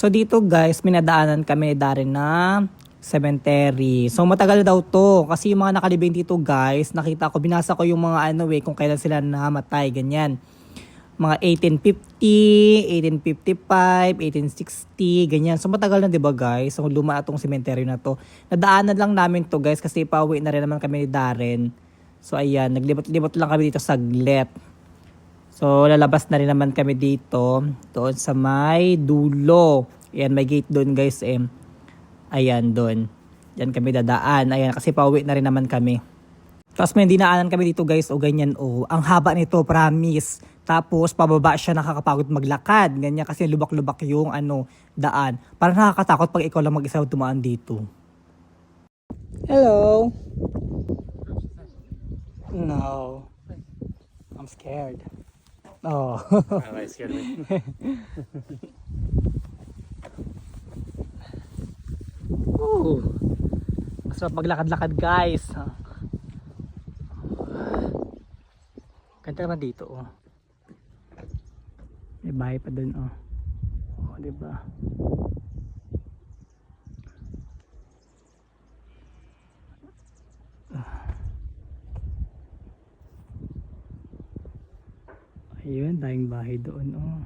So dito guys, minadaanan kami ni Darren na cemetery. So matagal daw to kasi yung mga nakalibing dito guys, nakita ko, binasa ko yung mga kung kailan sila namatay, ganyan. Mga 1850, 1855, 1860, ganyan. So matagal na 'di ba guys? So luma atong cemetery na to. Nadaanan lang namin to guys kasi pauwi na rin naman kami ni Darren. So ayan, naglibot-libot lang kami dito saglit. So, lalabas na rin naman kami dito. Doon sa may dulo. Ayan, may gate doon guys eh. Ayan, doon. Diyan kami dadaan. Ayan, kasi pauwi na rin naman kami. Tapos may dinaanan kami dito guys. O ganyan o. Ang haba nito, promise. Tapos, pababa siya, nakakapagod maglakad. Ganyan kasi lubak-lubak yung daan. Parang nakakatakot pag ikaw lang mag-isa tumaan dito. Hello? No. I'm scared. Oh. I scared me. Ooh. Masarap maglakad-lakad guys. Ganda naman dito oh. May bahay pa dun oh. Oh, diba? Ayun, dahing bahay doon oh.